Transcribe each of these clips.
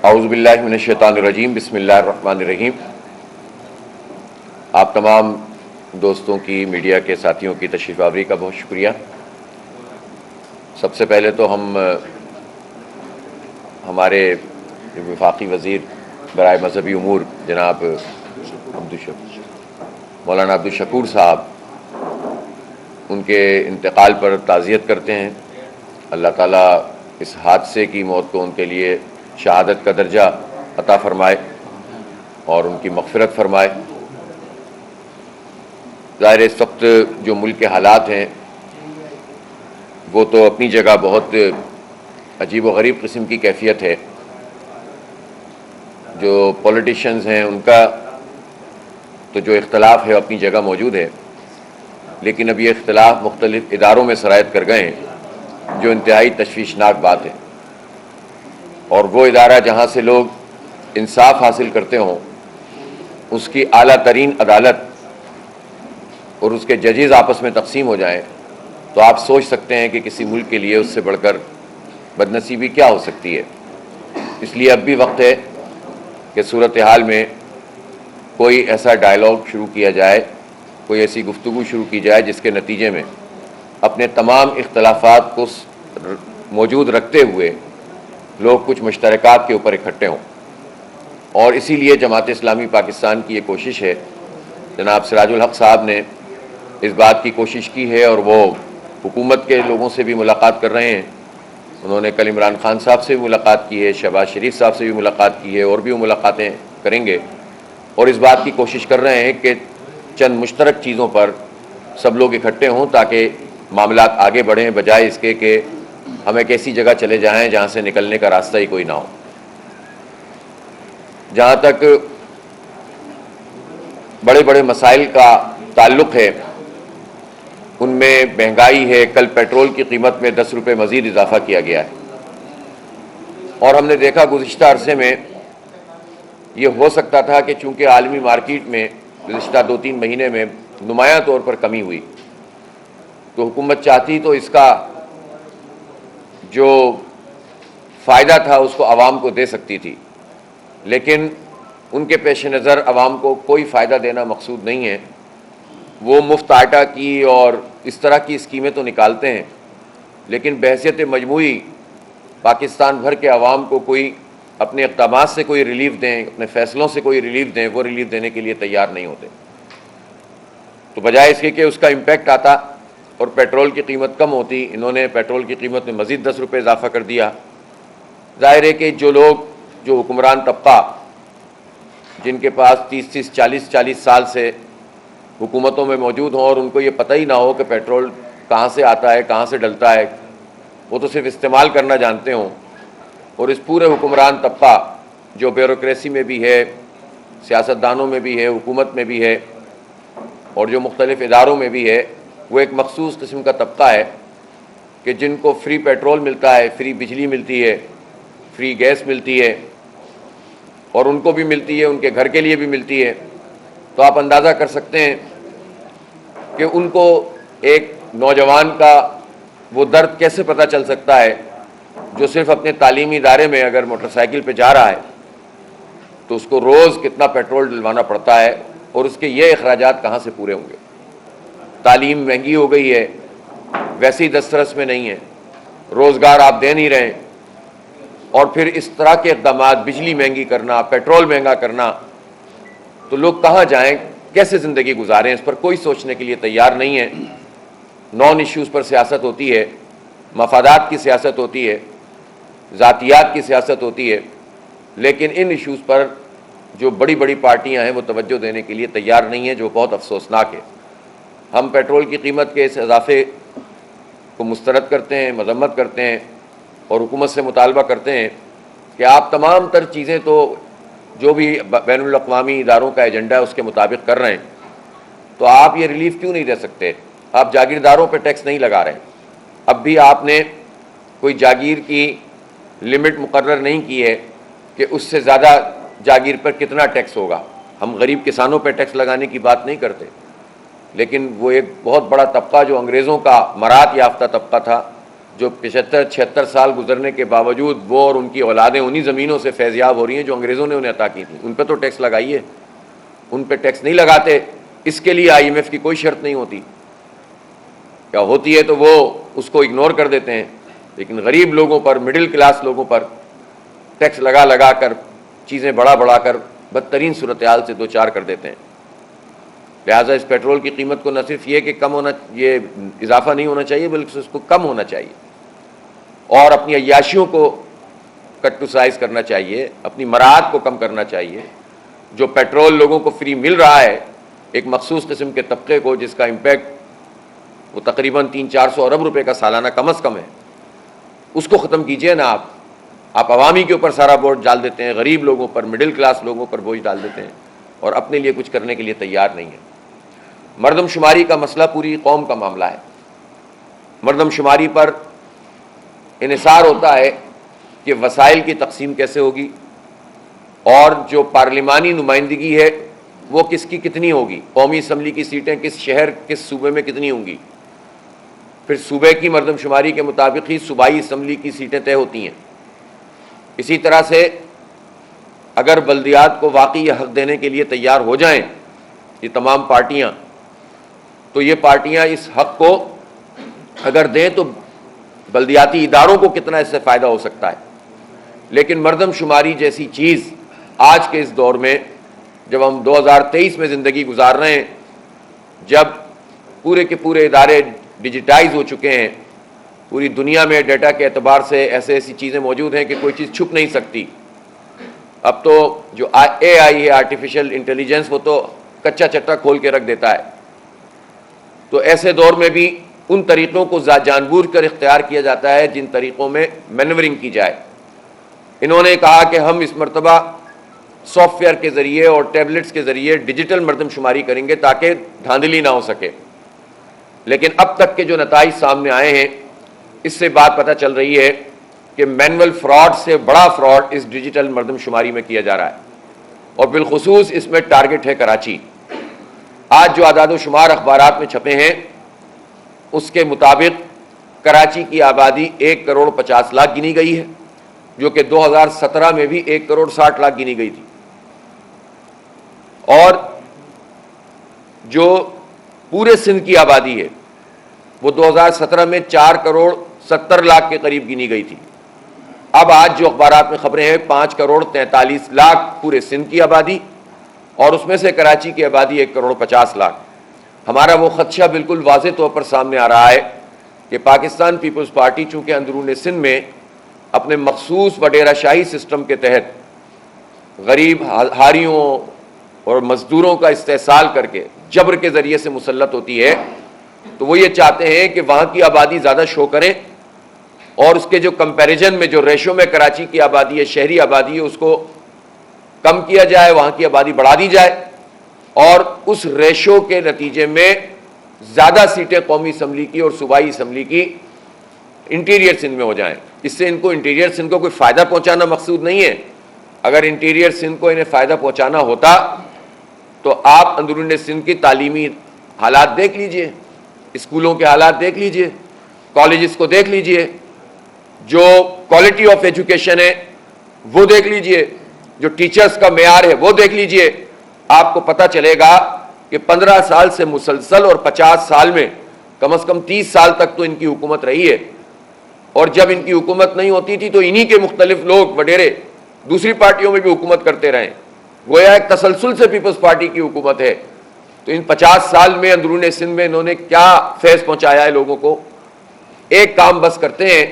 اعوذ باللہ من الشیطان الرجیم، بسم اللہ الرحمن الرحیم۔ آپ تمام دوستوں کی، میڈیا کے ساتھیوں کی تشریف آوری کا بہت شکریہ۔ سب سے پہلے تو ہمارے وفاقی وزیر برائے مذہبی امور جناب مولانا عبدالشکور صاحب، ان کے انتقال پر تعزیت کرتے ہیں۔ اللہ تعالیٰ اس حادثے کی موت کو ان کے لیے شہادت کا درجہ عطا فرمائے اور ان کی مغفرت فرمائے۔ ظاہر اس وقت جو ملک کے حالات ہیں وہ تو اپنی جگہ بہت عجیب و غریب قسم کی کیفیت ہے۔ جو پولیٹیشنز ہیں ان کا تو جو اختلاف ہے اپنی جگہ موجود ہے، لیکن اب یہ اختلاف مختلف اداروں میں سرایت کر گئے ہیں، جو انتہائی تشویشناک بات ہے۔ اور وہ ادارہ جہاں سے لوگ انصاف حاصل کرتے ہوں، اس کی اعلیٰ ترین عدالت اور اس کے ججز آپس میں تقسیم ہو جائیں تو آپ سوچ سکتے ہیں کہ کسی ملک کے لیے اس سے بڑھ کر بدنصیبی کیا ہو سکتی ہے۔ اس لیے اب بھی وقت ہے کہ صورتحال میں کوئی ایسا ڈائلاگ شروع کیا جائے، کوئی ایسی گفتگو شروع کی جائے جس کے نتیجے میں اپنے تمام اختلافات کو موجود رکھتے ہوئے لوگ کچھ مشترکات کے اوپر اکٹھے ہوں۔ اور اسی لیے جماعت اسلامی پاکستان کی یہ کوشش ہے، جناب سراج الحق صاحب نے اس بات کی کوشش کی ہے اور وہ حکومت کے لوگوں سے بھی ملاقات کر رہے ہیں۔ انہوں نے کل عمران خان صاحب سے بھی ملاقات کی ہے، شہباز شریف صاحب سے بھی ملاقات کی ہے، اور بھی وہ ملاقاتیں کریں گے، اور اس بات کی کوشش کر رہے ہیں کہ چند مشترک چیزوں پر سب لوگ اکٹھے ہوں تاکہ معاملات آگے بڑھیں، بجائے اس کے کہ ہم ایک ایسی جگہ چلے جائیں جہاں سے نکلنے کا راستہ ہی کوئی نہ ہو۔ جہاں تک بڑے بڑے مسائل کا تعلق ہے، ان میں مہنگائی ہے۔ کل پیٹرول کی قیمت میں 10 روپے مزید اضافہ کیا گیا ہے، اور ہم نے دیکھا گزشتہ عرصے میں یہ ہو سکتا تھا کہ چونکہ عالمی مارکیٹ میں گزشتہ 2-3 مہینے میں نمایاں طور پر کمی ہوئی، تو حکومت چاہتی تو اس کا جو فائدہ تھا اس کو عوام کو دے سکتی تھی، لیکن ان کے پیش نظر عوام کو کوئی فائدہ دینا مقصود نہیں ہے۔ وہ مفت آٹا کی اور اس طرح کی اسکیمیں تو نکالتے ہیں، لیکن بحیثیت مجموعی پاکستان بھر کے عوام کو کوئی اپنے اقدامات سے کوئی ریلیف دیں، اپنے فیصلوں سے کوئی ریلیف دیں، وہ ریلیف دینے کے لیے تیار نہیں ہوتے۔ تو بجائے اس کے کہ اس کا امپیکٹ آتا اور پیٹرول کی قیمت کم ہوتی، انہوں نے پیٹرول کی قیمت میں مزید 10 روپے اضافہ کر دیا۔ ظاہر ہے کہ جو لوگ، جو حکمران طبقہ جن کے پاس 30 40 سال سے حکومتوں میں موجود ہوں اور ان کو یہ پتہ ہی نہ ہو کہ پیٹرول کہاں سے آتا ہے، کہاں سے ڈلتا ہے، وہ تو صرف استعمال کرنا جانتے ہوں، اور اس پورے حکمران طبقہ جو بیوروکریسی میں بھی ہے، سیاستدانوں میں بھی ہے، حکومت میں بھی ہے، اور جو مختلف اداروں میں بھی ہے، وہ ایک مخصوص قسم کا طبقہ ہے کہ جن کو فری پیٹرول ملتا ہے، فری بجلی ملتی ہے، فری گیس ملتی ہے، اور ان کو بھی ملتی ہے، ان کے گھر کے لیے بھی ملتی ہے۔ تو آپ اندازہ کر سکتے ہیں کہ ان کو ایک نوجوان کا وہ درد کیسے پتہ چل سکتا ہے جو صرف اپنے تعلیمی ادارے میں اگر موٹر سائیکل پہ جا رہا ہے تو اس کو روز کتنا پیٹرول ڈلوانا پڑتا ہے، اور اس کے یہ اخراجات کہاں سے پورے ہوں گے۔ تعلیم مہنگی ہو گئی ہے، ویسے ہی دسترس میں نہیں ہے، روزگار آپ دے نہیں رہے، اور پھر اس طرح کے اقدامات، بجلی مہنگی کرنا، پیٹرول مہنگا کرنا، تو لوگ کہاں جائیں، کیسے زندگی گزاریں، اس پر کوئی سوچنے کے لیے تیار نہیں ہے۔ نان ایشوز پر سیاست ہوتی ہے، مفادات کی سیاست ہوتی ہے، ذاتیات کی سیاست ہوتی ہے، لیکن ان ایشوز پر جو بڑی بڑی پارٹیاں ہیں وہ توجہ دینے کے لیے تیار نہیں ہیں، جو بہت افسوسناک ہے۔ ہم پیٹرول کی قیمت کے اس اضافے کو مسترد کرتے ہیں، مذمت کرتے ہیں، اور حکومت سے مطالبہ کرتے ہیں کہ آپ تمام تر چیزیں تو جو بھی بین الاقوامی اداروں کا ایجنڈا ہے اس کے مطابق کر رہے ہیں، تو آپ یہ ریلیف کیوں نہیں دے سکتے؟ آپ جاگیرداروں پہ ٹیکس نہیں لگا رہے، اب بھی آپ نے کوئی جاگیر کی لمٹ مقرر نہیں کی ہے کہ اس سے زیادہ جاگیر پر کتنا ٹیکس ہوگا۔ ہم غریب کسانوں پہ ٹیکس لگانے کی بات نہیں کرتے، لیکن وہ ایک بہت بڑا طبقہ جو انگریزوں کا مراد یافتہ طبقہ تھا، جو 75-76 سال گزرنے کے باوجود وہ اور ان کی اولادیں انہی زمینوں سے فیضیاب ہو رہی ہیں جو انگریزوں نے انہیں عطا کی تھی. ان پہ تو ٹیکس لگائیے, ان پہ ٹیکس نہیں لگاتے. اس کے لیے IMF کی کوئی شرط نہیں ہوتی, کیا ہوتی ہے تو وہ اس کو اگنور کر دیتے ہیں, لیکن غریب لوگوں پر, مڈل کلاس لوگوں پر ٹیکس لگا کر چیزیں بڑھا کر بدترین صورتحال سے دوچار کر دیتے ہیں. لہٰذا اس پیٹرول کی قیمت کو نہ صرف یہ کہ یہ اضافہ نہیں ہونا چاہیے, بلکہ اس کو کم ہونا چاہیے, اور اپنی عیاشیوں کو کٹ ٹو سائز کرنا چاہیے, اپنی مراعات کو کم کرنا چاہیے. جو پیٹرول لوگوں کو فری مل رہا ہے ایک مخصوص قسم کے طبقے کو, جس کا امپیکٹ وہ تقریباً 300-400 ارب روپے کا سالانہ کم از کم ہے, اس کو ختم کیجئے نا. آپ عوامی کے اوپر سارا بوجھ ڈال دیتے ہیں, غریب لوگوں پر, مڈل کلاس لوگوں پر بوجھ ڈال دیتے ہیں, اور اپنے لیے کچھ کرنے کے لیے تیار نہیں ہے. مردم شماری کا مسئلہ پوری قوم کا معاملہ ہے. مردم شماری پر انحصار ہوتا ہے کہ وسائل کی تقسیم کیسے ہوگی, اور جو پارلیمانی نمائندگی ہے وہ کس کی کتنی ہوگی, قومی اسمبلی کی سیٹیں کس شہر کس صوبے میں کتنی ہوں گی. پھر صوبے کی مردم شماری کے مطابق ہی صوبائی اسمبلی کی سیٹیں طے ہوتی ہیں. اسی طرح سے اگر بلدیات کو واقعی یہ حق دینے کے لیے تیار ہو جائیں یہ تمام پارٹیاں, تو یہ پارٹیاں اس حق کو اگر دیں تو بلدیاتی اداروں کو کتنا اس سے فائدہ ہو سکتا ہے. لیکن مردم شماری جیسی چیز آج کے اس دور میں, جب ہم 2023 میں زندگی گزار رہے ہیں, جب پورے کے پورے ادارے ڈیجیٹائز ہو چکے ہیں, پوری دنیا میں ڈیٹا کے اعتبار سے ایسی چیزیں موجود ہیں کہ کوئی چیز چھپ نہیں سکتی. اب تو جو AI ہے, آرٹیفیشل انٹیلیجنس, وہ تو کچا چٹا کھول کے رکھ دیتا ہے. تو ایسے دور میں بھی ان طریقوں کو جان بوجھ کر اختیار کیا جاتا ہے جن طریقوں میں مینورنگ کی جائے. انہوں نے کہا کہ ہم اس مرتبہ سافٹ ویئر کے ذریعے اور ٹیبلٹس کے ذریعے ڈیجیٹل مردم شماری کریں گے تاکہ دھاندلی نہ ہو سکے. لیکن اب تک کے جو نتائج سامنے آئے ہیں اس سے بات پتہ چل رہی ہے کہ مینول فراڈ سے بڑا فراڈ اس ڈیجیٹل مردم شماری میں کیا جا رہا ہے, اور بالخصوص اس میں ٹارگٹ ہے کراچی. آج جو اعداد و شمار اخبارات میں چھپے ہیں اس کے مطابق کراچی کی آبادی 1,50,00,000 گنی گئی ہے, جو کہ 2017 میں بھی 1,60,00,000 گنی گئی تھی. اور جو پورے سندھ کی آبادی ہے وہ 2017 میں 4,70,00,000 کے قریب گنی گئی تھی. اب آج جو اخبارات میں خبریں ہیں 5,43,00,000 پورے سندھ کی آبادی, اور اس میں سے کراچی کی آبادی 1,50,00,000. ہمارا وہ خدشہ بالکل واضح طور پر سامنے آ رہا ہے کہ پاکستان پیپلز پارٹی چونکہ اندرون سندھ میں اپنے مخصوص وڈیرہ شاہی سسٹم کے تحت غریب ہاریوں اور مزدوروں کا استحصال کر کے جبر کے ذریعے سے مسلط ہوتی ہے, تو وہ یہ چاہتے ہیں کہ وہاں کی آبادی زیادہ شو کریں, اور اس کے جو کمپیریزن میں جو ریشو میں کراچی کی آبادی ہے, شہری آبادی ہے, اس کو کم کیا جائے, وہاں کی آبادی بڑھا دی جائے, اور اس ریشو کے نتیجے میں زیادہ سیٹیں قومی اسمبلی کی اور صوبائی اسمبلی کی انٹیریئر سندھ میں ہو جائیں. اس سے ان کو انٹیریئر سندھ کو کوئی فائدہ پہنچانا مقصود نہیں ہے. اگر انٹیریئر سندھ کو انہیں فائدہ پہنچانا ہوتا تو آپ اندرون سندھ کی تعلیمی حالات دیکھ لیجئے, اسکولوں کے حالات دیکھ لیجئے, کالجز کو دیکھ لیجئے, جو کوالٹی آف ایجوکیشن ہے وہ دیکھ لیجئے, جو ٹیچرز کا معیار ہے وہ دیکھ لیجئے. آپ کو پتہ چلے گا کہ 15 سال سے مسلسل اور 50 سال میں کم از کم 30 سال تک تو ان کی حکومت رہی ہے, اور جب ان کی حکومت نہیں ہوتی تھی تو انہی کے مختلف لوگ وڈیرے دوسری پارٹیوں میں بھی حکومت کرتے رہے. گویا ایک تسلسل سے پیپلز پارٹی کی حکومت ہے. تو ان 50 سال میں اندرون سندھ میں انہوں نے کیا فیض پہنچایا ہے لوگوں کو؟ ایک کام بس کرتے ہیں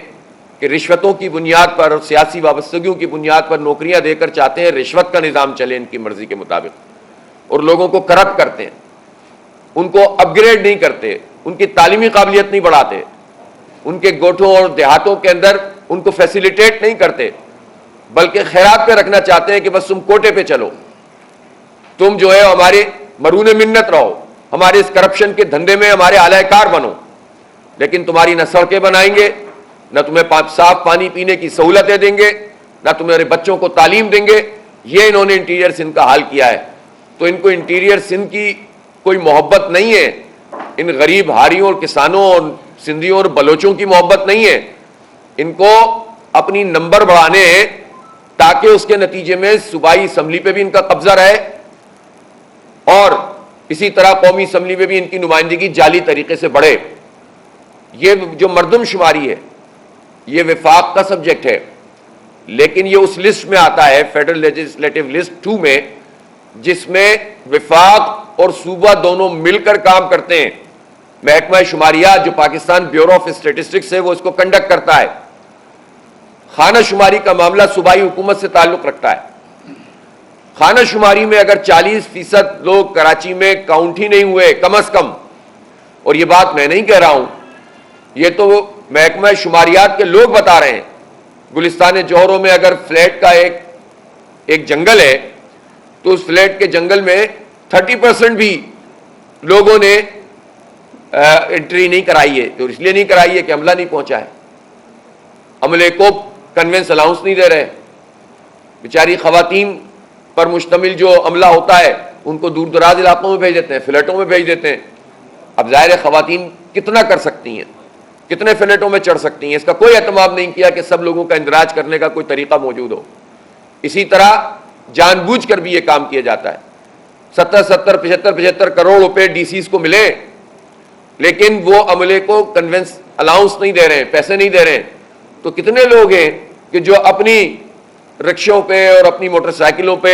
کہ رشوتوں کی بنیاد پر اور سیاسی وابستگیوں کی بنیاد پر نوکریاں دے کر چاہتے ہیں رشوت کا نظام چلے ان کی مرضی کے مطابق, اور لوگوں کو کرپٹ کرتے ہیں, ان کو اپ گریڈ نہیں کرتے, ان کی تعلیمی قابلیت نہیں بڑھاتے, ان کے گوٹھوں اور دیہاتوں کے اندر ان کو فیسیلیٹیٹ نہیں کرتے, بلکہ خیرات پہ رکھنا چاہتے ہیں کہ بس تم کوٹے پہ چلو, تم جو ہے ہمارے مرہون منت رہو, ہمارے اس کرپشن کے دھندے میں ہمارے اعلی کار بنو, لیکن تمہاری نہ سڑکیں بنائیں گے, نہ تمہیں صاف پانی پینے کی سہولتیں دیں گے, نہ تمہارے بچوں کو تعلیم دیں گے. یہ انہوں نے انٹیریئر سندھ کا حال کیا ہے. تو ان کو انٹیریئر سندھ کی کوئی محبت نہیں ہے, ان غریب ہاریوں اور کسانوں اور سندھیوں اور بلوچوں کی محبت نہیں ہے، ان کو اپنی نمبر بڑھانے ہیں تاکہ اس کے نتیجے میں صوبائی اسمبلی پہ بھی ان کا قبضہ رہے اور اسی طرح قومی اسمبلی میں بھی ان کی نمائندگی جعلی طریقے سے بڑھے۔ یہ جو مردم شماری ہے یہ وفاق کا سبجیکٹ ہے، لیکن یہ اس لسٹ میں آتا ہے فیڈرل لیجسلیٹو لسٹ 2 میں، جس میں وفاق اور صوبہ دونوں مل کر کام کرتے ہیں۔ محکمہ شماریات جو پاکستان بیورو آف اسٹیٹسٹکس ہے وہ اس کو کنڈکٹ کرتا ہے۔ خانہ شماری کا معاملہ صوبائی حکومت سے تعلق رکھتا ہے۔ خانہ شماری میں اگر 40% لوگ کراچی میں کاؤنٹ ہی نہیں ہوئے کم از کم، اور یہ بات میں نہیں کہہ رہا ہوں، یہ تو محکمہ شماریات کے لوگ بتا رہے ہیں۔ گلستان جوہروں میں اگر فلیٹ کا ایک جنگل ہے تو اس فلیٹ کے جنگل میں 30% بھی لوگوں نے انٹری نہیں کرائی ہے، تو اس لیے نہیں کرائی ہے کہ عملہ نہیں پہنچا ہے، عملے کو کنوینس الاؤنس نہیں دے رہے، بیچاری خواتین پر مشتمل جو عملہ ہوتا ہے ان کو دور دراز علاقوں میں بھیج دیتے ہیں، فلیٹوں میں بھیج دیتے ہیں۔ اب ظاہر ہے خواتین کتنا کر سکتی ہیں، کتنے فلیٹوں میں چڑھ سکتی ہیں، اس کا کوئی اہتمام نہیں کیا کہ سب لوگوں کا اندراج کرنے کا کوئی طریقہ موجود ہو۔ اسی طرح جان بوجھ کر بھی یہ کام کیا جاتا ہے۔ 75 کروڑ روپے ڈی سیز کو ملے لیکن وہ عملے کو کنوینس الاؤنس نہیں دے رہے ہیں، پیسے نہیں دے رہے ہیں، تو کتنے لوگ ہیں کہ جو اپنی رکشوں پہ اور اپنی موٹر سائیکلوں پہ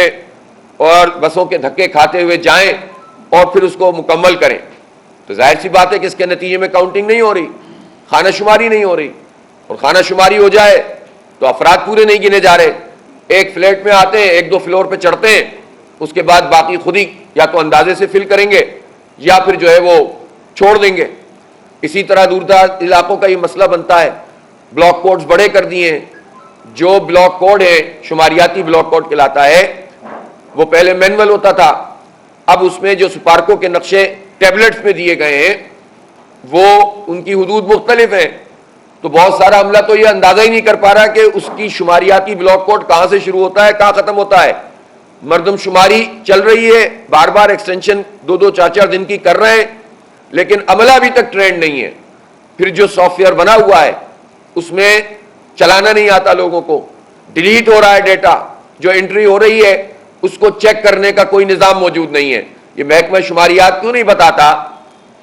اور بسوں کے دھکے کھاتے ہوئے جائیں اور پھر اس کو مکمل کریں۔ تو ظاہر سی بات ہے کہ اس کے نتیجے میں کاؤنٹنگ نہیں ہو رہی، خانہ شماری نہیں ہو رہی، اور خانہ شماری ہو جائے تو افراد پورے نہیں گنے جا رہے۔ ایک فلیٹ میں آتے ہیں، 1-2 فلور پہ چڑھتے ہیں، اس کے بعد باقی خود ہی یا تو اندازے سے فل کریں گے یا پھر جو ہے وہ چھوڑ دیں گے۔ اسی طرح دور دراز علاقوں کا یہ مسئلہ بنتا ہے، بلاک کوڈز بڑے کر دیے ہیں۔ جو بلاک کوڈ ہے شماریاتی بلاک کوڈ کہلاتا ہے، وہ پہلے مینول ہوتا تھا، اب اس میں جو سپارکوں کے نقشے ٹیبلٹس میں دیے گئے ہیں وہ ان کی حدود مختلف ہیں، تو بہت سارا عملہ تو یہ اندازہ ہی نہیں کر پا رہا کہ اس کی شماریاتی بلاک کوڈ کہاں سے شروع ہوتا ہے کہاں ختم ہوتا ہے۔ مردم شماری چل رہی ہے، بار بار ایکسٹینشن 2-2 4-4 دن کی کر رہے ہیں، لیکن عملہ ابھی تک ٹرینڈ نہیں ہے۔ پھر جو سافٹ ویئر بنا ہوا ہے اس میں چلانا نہیں آتا، لوگوں کو ڈیلیٹ ہو رہا ہے ڈیٹا، جو انٹری ہو رہی ہے اس کو چیک کرنے کا کوئی نظام موجود نہیں ہے۔ یہ محکمہ شماریات کیوں نہیں بتاتا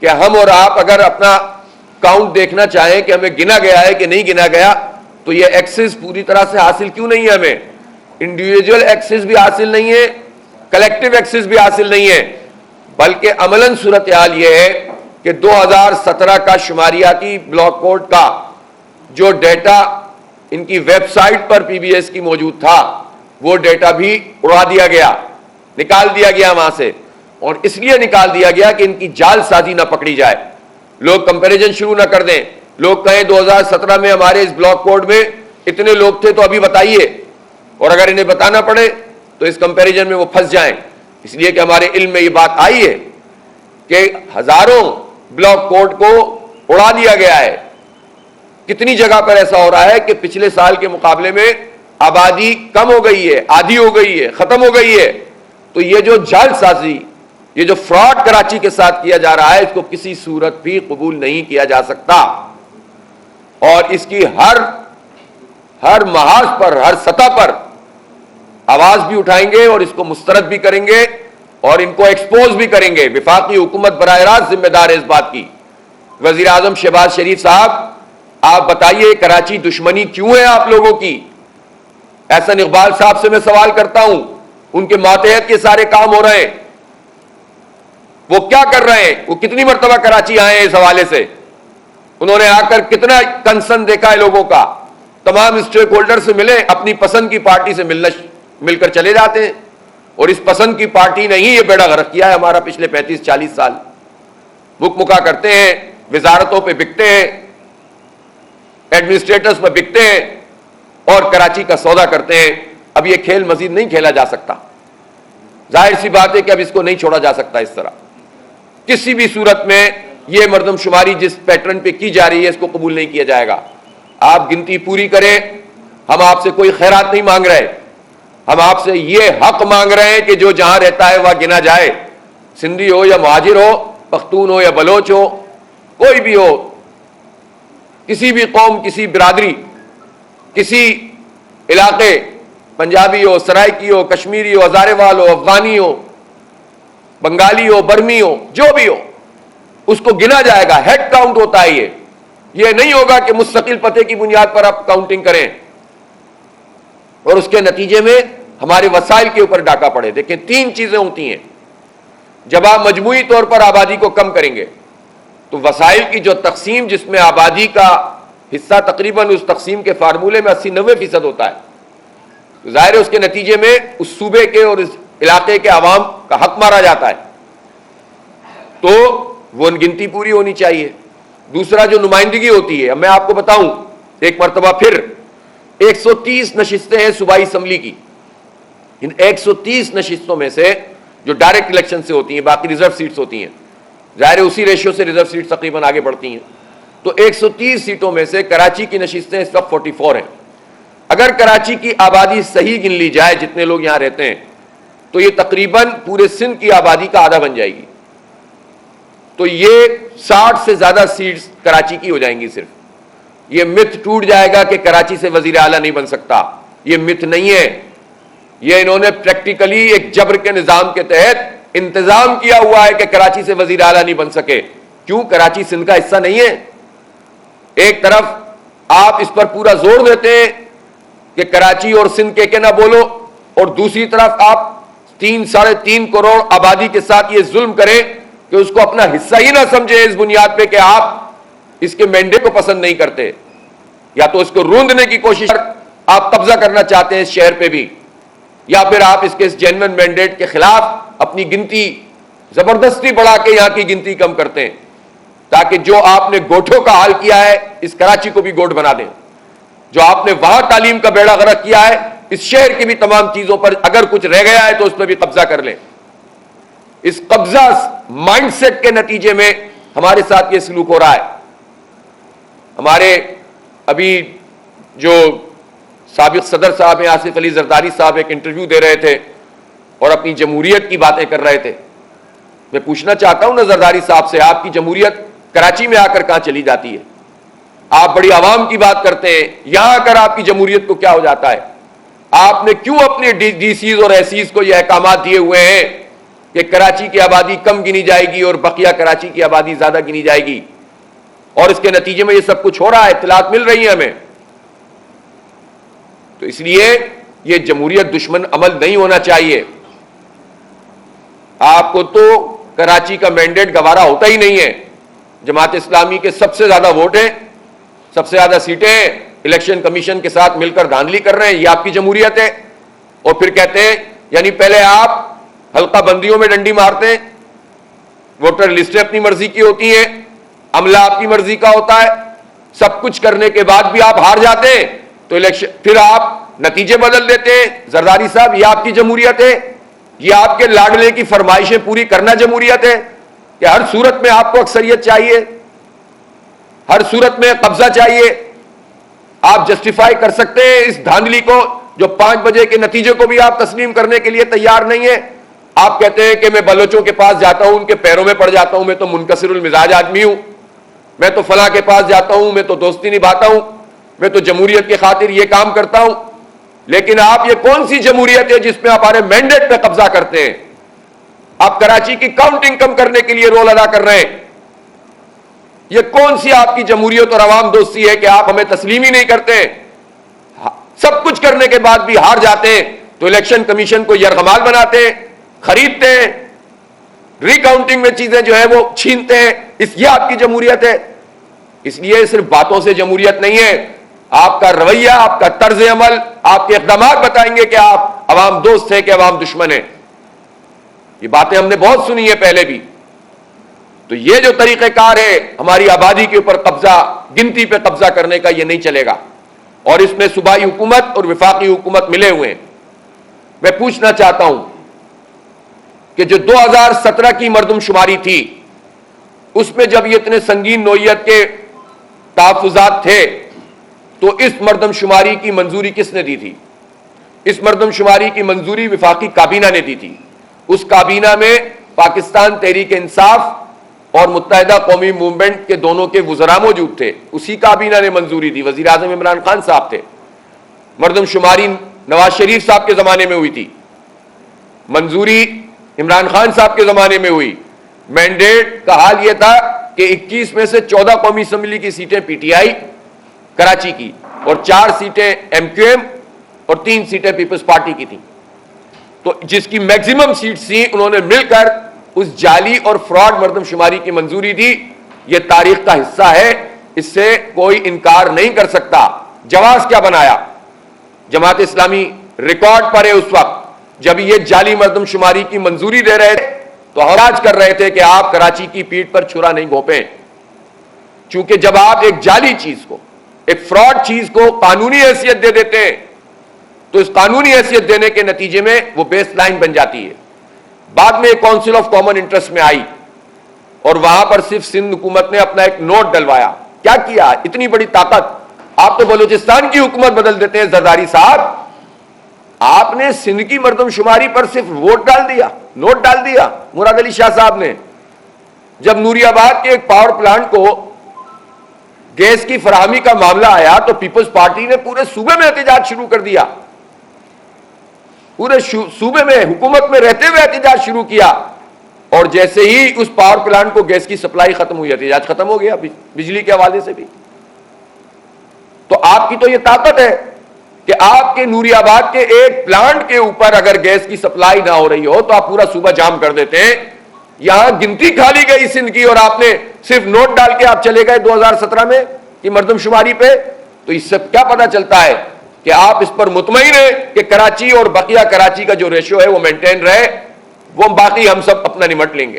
کہ ہم اور آپ اگر اپنا کاؤنٹ دیکھنا چاہیں کہ ہمیں گنا گیا ہے کہ نہیں گنا گیا تو یہ ایکسس پوری طرح سے حاصل کیوں نہیں ہے؟ ہمیں انڈیویجول ایکسس بھی حاصل نہیں ہے، کلیکٹیو ایکسس بھی حاصل نہیں ہے، بلکہ عملاً صورتحال یہ ہے کہ 2017 کا شماریاتی بلاک کوڈ کا جو ڈیٹا ان کی ویب سائٹ پر پی بی ایس کی موجود تھا وہ ڈیٹا بھی اڑا دیا گیا، نکال دیا گیا وہاں سے، اور اس لیے نکال دیا گیا کہ ان کی جال سازی نہ پکڑی جائے، لوگ کمپیریزن شروع نہ کر دیں، لوگ کہیں 2017 میں ہمارے اس بلاک کوڈ میں اتنے لوگ تھے تو ابھی بتائیے، اور اگر انہیں بتانا پڑے تو اس کمپیریزن میں وہ پھنس جائیں۔ اس لیے کہ ہمارے علم میں یہ بات آئی ہے کہ ہزاروں بلاک کوڈ کو اڑا دیا گیا ہے۔ کتنی جگہ پر ایسا ہو رہا ہے کہ پچھلے سال کے مقابلے میں آبادی کم ہو گئی ہے، آدھی ہو گئی ہے، ختم ہو گئی ہے، تو یہ جو جال سازی، یہ جو فراڈ کراچی کے ساتھ کیا جا رہا ہے اس کو کسی صورت بھی قبول نہیں کیا جا سکتا، اور اس کی ہر محاذ پر، ہر سطح پر آواز بھی اٹھائیں گے اور اس کو مسترد بھی کریں گے اور ان کو ایکسپوز بھی کریں گے۔ وفاقی حکومت براہ راست ذمہ دار ہے اس بات کی۔ وزیر اعظم شہباز شریف صاحب آپ بتائیے کراچی دشمنی کیوں ہے آپ لوگوں کی؟ احسن اقبال صاحب سے میں سوال کرتا ہوں، ان کے ماتحت کے سارے کام ہو رہے ہیں، وہ کیا کر رہے ہیں؟ وہ کتنی مرتبہ کراچی آئے ہیں اس حوالے سے؟ انہوں نے آ کر کتنا کنسرن دیکھا ہے لوگوں کا؟ تمام اسٹیک ہولڈر سے ملے، اپنی پسند کی پارٹی سے مل کر چلے جاتے ہیں، اور اس پسند کی پارٹی نے ہی یہ بیڑا غرق کیا ہے ہمارا پچھلے 35-40 سال۔ مکہ کرتے ہیں، وزارتوں پہ بکتے ہیں، ایڈمنسٹریٹرز پہ بکتے ہیں اور کراچی کا سودا کرتے ہیں۔ اب یہ کھیل مزید نہیں کھیلا جا سکتا، ظاہر سی بات ہے کہ اب اس کو نہیں چھوڑا جا سکتا اس طرح کسی بھی صورت میں۔ یہ مردم شماری جس پیٹرن پہ کی جا رہی ہے اس کو قبول نہیں کیا جائے گا۔ آپ گنتی پوری کریں، ہم آپ سے کوئی خیرات نہیں مانگ رہے، ہم آپ سے یہ حق مانگ رہے ہیں کہ جو جہاں رہتا ہے وہاں گنا جائے، سندھی ہو یا مہاجر ہو، پختون ہو یا بلوچ ہو، کوئی بھی ہو، کسی بھی قوم, کسی برادری, کسی علاقے, پنجابی ہو, سرائکی ہو, کشمیری ہو, ہزارے وال ہو, افغانی ہو, بنگالی ہو, برمی ہو, جو بھی ہو, اس کو گنا جائے گا. ہیڈ کاؤنٹ ہوتا ہے. یہ نہیں ہوگا کہ مستقل پتے کی بنیاد پر آپ کاؤنٹنگ کریں اور اس کے نتیجے میں ہمارے وسائل کے اوپر ڈاکہ پڑے. دیکھیں, 3 چیزیں ہوتی ہیں. جب آپ مجموعی طور پر آبادی کو کم کریں گے تو وسائل کی جو تقسیم, جس میں آبادی کا حصہ تقریباً اس تقسیم کے فارمولے میں 80-90% ہوتا ہے, تو ظاہر ہے اس کے نتیجے میں اس صوبے کے اور اس علاقے کے عوام کا حق مارا جاتا ہے. تو وہ گنتی پوری ہونی چاہیے. دوسرا جو نمائندگی ہوتی ہے, اب میں آپ کو بتاؤں ایک مرتبہ پھر, 130 نشستیں ہیں صوبائی اسمبلی کی. ان 130 نشستوں میں سے جو ڈائریکٹ الیکشن سے ہوتی ہیں, باقی ریزرو سیٹس ہوتی ہیں, ظاہر ہے اسی ریشیو سے ریزرو سیٹس تقریباً آگے بڑھتی ہیں. تو 130 سیٹوں میں سے کراچی کی نشستیں اس وقت 44 ہیں. اگر کراچی کی آبادی صحیح گن لی جائے, جتنے لوگ یہاں رہتے ہیں, تو یہ تقریباً پورے سندھ کی آبادی کا آدھا بن جائے گی. تو یہ 60 سے زیادہ سیٹس کراچی کی ہو جائیں گی. صرف یہ مت ٹوٹ جائے گا کہ کراچی سے وزیر اعلیٰ نہیں بن سکتا. یہ مت نہیں ہے, یہ انہوں نے پریکٹیکلی ایک جبر کے نظام کے تحت انتظام کیا ہوا ہے کہ کراچی سے وزیر اعلیٰ نہیں بن سکے. کیوں؟ کراچی سندھ کا حصہ نہیں ہے. ایک طرف آپ اس پر پورا زور دیتے ہیں کہ کراچی اور سندھ کے نہ بولو, اور دوسری طرف آپ 3-3.5 کروڑ آبادی کے ساتھ یہ ظلم کریں کہ اس کو اپنا حصہ ہی نہ سمجھے اس بنیاد پہ کہ آپ اس کے مینڈیٹ کو پسند نہیں کرتے, یا تو اس کو روندنے کی کوشش, آپ قبضہ کرنا چاہتے ہیں اس شہر پہ بھی, یا پھر آپ اس کے جینوئن مینڈیٹ کے خلاف اپنی گنتی زبردستی بڑھا کے یہاں کی گنتی کم کرتے ہیں, تاکہ جو آپ نے گوٹھوں کا حال کیا ہے اس کراچی کو بھی گوٹھ بنا دیں. جو آپ نے وہاں تعلیم کا بیڑا غرق کیا ہے, اس شہر کی بھی تمام چیزوں پر اگر کچھ رہ گیا ہے تو اس پہ بھی قبضہ کر لیں. اس قبضہ مائنڈ سیٹ کے نتیجے میں ہمارے ساتھ یہ سلوک ہو رہا ہے. ہمارے ابھی جو سابق صدر صاحب ہیں, آصف علی زرداری صاحب, ایک انٹرویو دے رہے تھے اور اپنی جمہوریت کی باتیں کر رہے تھے. میں پوچھنا چاہتا ہوں نا زرداری صاحب سے, آپ کی جمہوریت کراچی میں آ کر کہاں چلی جاتی ہے؟ آپ بڑی عوام کی بات کرتے ہیں, یہاں آ کر آپ کی جمہوریت کو کیا ہو جاتا ہے؟ آپ نے کیوں اپنے ڈی سیز اور ایسیز کو یہ احکامات دیے ہوئے ہیں کہ کراچی کی آبادی کم گنی جائے گی اور بقیہ کراچی کی آبادی زیادہ گنی جائے گی, اور اس کے نتیجے میں یہ سب کچھ ہو رہا ہے, اطلاعات مل رہی ہیں ہمیں. تو اس لیے یہ جمہوریت دشمن عمل نہیں ہونا چاہیے. آپ کو تو کراچی کا مینڈیٹ گوارا ہوتا ہی نہیں ہے. جماعت اسلامی کے سب سے زیادہ ووٹ ہیں, سب سے زیادہ سیٹیں ہیں, الیکشن کمیشن کے ساتھ مل کر دھاندلی کر رہے ہیں, یہ آپ کی جمہوریت ہے. اور پھر کہتے ہیں یعنی پہلے آپ حلقہ بندیوں میں ڈنڈی مارتے ہیں, ووٹر لسٹیں اپنی مرضی کی ہوتی ہیں, عملہ آپ کی مرضی کا ہوتا ہے, سب کچھ کرنے کے بعد بھی آپ ہار جاتے ہیں, تو الیکشن پھر آپ نتیجے بدل دیتے ہیں. زرداری صاحب, یہ آپ کی جمہوریت ہے؟ یہ آپ کے لاڈلے کی فرمائشیں پوری کرنا جمہوریت ہے کہ ہر صورت میں آپ کو اکثریت چاہیے, ہر صورت میں قبضہ چاہیے؟ آپ جسٹیفائی کر سکتے ہیں اس دھاندلی کو جو 5 بجے کے نتیجے کو بھی آپ تسلیم کرنے کے لیے تیار نہیں ہیں؟ آپ کہتے ہیں کہ میں بلوچوں کے پاس جاتا ہوں, ان کے پیروں میں پڑ جاتا ہوں, میں تو منکسر المزاج آدمی ہوں, میں تو فلاں کے پاس جاتا ہوں, میں تو دوستی نبھاتا ہوں, میں تو جمہوریت کی خاطر یہ کام کرتا ہوں. لیکن آپ یہ کون سی جمہوریت ہے جس میں آپ ہمارے مینڈیٹ پہ قبضہ کرتے ہیں؟ آپ کراچی کی کاؤنٹنگ کم کرنے کے لیے رول ادا کر رہے ہیں. یہ کون سی آپ کی جمہوریت اور عوام دوستی ہے کہ آپ ہمیں تسلیم ہی نہیں کرتے؟ سب کچھ کرنے کے بعد بھی ہار جاتے ہیں تو الیکشن کمیشن کو یرغمال بناتے ہیں, خریدتے ہیں, ری کاؤنٹنگ میں چیزیں جو ہے وہ چھینتے ہیں. یہ آپ کی جمہوریت ہے. اس لیے صرف باتوں سے جمہوریت نہیں ہے, آپ کا رویہ, آپ کا طرز عمل, آپ کے اقدامات بتائیں گے کہ آپ عوام دوست ہیں کہ عوام دشمن ہیں. یہ باتیں ہم نے بہت سنی ہیں پہلے بھی. تو یہ جو طریقہ کار ہے ہماری آبادی کے اوپر قبضہ, گنتی پہ قبضہ کرنے کا, یہ نہیں چلے گا. اور اس میں صوبائی حکومت اور وفاقی حکومت ملے ہوئے ہیں. میں پوچھنا چاہتا ہوں کہ جو 2017 کی مردم شماری تھی, اس میں جب یہ اتنے سنگین نوعیت کے تحفظات تھے تو اس مردم شماری کی منظوری کس نے دی تھی؟ اس مردم شماری کی منظوری وفاقی کابینہ نے دی تھی. اس کابینہ میں پاکستان تحریک انصاف اور متحدہ قومی موومنٹ کے دونوں کے وزراء موجود تھے، اسی کابینہ نے منظوری دی، وزیر اعظم عمران خان صاحب تھے، مردم شماری نواز شریف صاحب کے زمانے میں ہوئی تھی، منظوری عمران خان صاحب کے زمانے میں ہوئی۔ مینڈیٹ کا حال یہ تھا کہ 21 میں سے 14 قومی اسمبلی کی سیٹیں پی ٹی آئی کراچی کی، اور 4 سیٹیں ایم کیو ایم اور 3 سیٹیں پیپلز پارٹی کی تھیں، تو جس کی میکسیمم سیٹس تھیں انہوں نے مل کر اس جعلی اور فراڈ مردم شماری کی منظوری دی۔ یہ تاریخ کا حصہ ہے، اس سے کوئی انکار نہیں کر سکتا۔ جواز کیا بنایا؟ جماعت اسلامی ریکارڈ پر ہے، اس وقت جب یہ جعلی مردم شماری کی منظوری دے رہے تھے تو حراج کر رہے تھے کہ آپ کراچی کی پیٹھ پر چھرا نہیں گھونپیں، چونکہ جب آپ ایک جعلی چیز کو، ایک فراڈ چیز کو قانونی حیثیت دے دیتے ہیں تو اس قانونی حیثیت دینے کے نتیجے میں وہ بیس لائن بن جاتی ہے۔ بعد میں کونسل آف کامن انٹرسٹ میں آئی اور وہاں پر صرف سندھ حکومت نے اپنا ایک نوٹ ڈلوایا۔ کیا کیا؟ اتنی بڑی طاقت! آپ تو بلوچستان کی حکومت بدل دیتے ہیں زرداری صاحب، آپ نے سندھ کی مردم شماری پر صرف ووٹ ڈال دیا، نوٹ ڈال دیا مراد علی شاہ صاحب نے۔ جب نوری آباد کے ایک پاور پلانٹ کو گیس کی فراہمی کا معاملہ آیا تو پیپلز پارٹی نے پورے صوبے میں احتجاج شروع کر دیا، پورے صوبے میں حکومت میں رہتے ہوئے احتجاج شروع کیا، اور جیسے ہی اس پاور پلانٹ کو گیس کی سپلائی ختم ہوئی احتجاج ختم ہو گیا، بجلی کے حوالے سے بھی۔ تو آپ کی تو یہ طاقت ہے کہ آپ کے نوری آباد کے ایک پلانٹ کے اوپر اگر گیس کی سپلائی نہ ہو رہی ہو تو آپ پورا صوبہ جام کر دیتے ہیں۔ یہاں گنتی کھالی گئی سندھ کی اور آپ نے صرف نوٹ ڈال کے آپ چلے گئے 2017 میں کی مردم شماری پہ۔ تو اس سے کیا پتا چلتا ہے کہ آپ اس پر مطمئن ہیں کہ کراچی اور بقیہ کراچی کا جو ریشو ہے وہ مینٹین رہے، وہ باقی ہم سب اپنا نمٹ لیں گے۔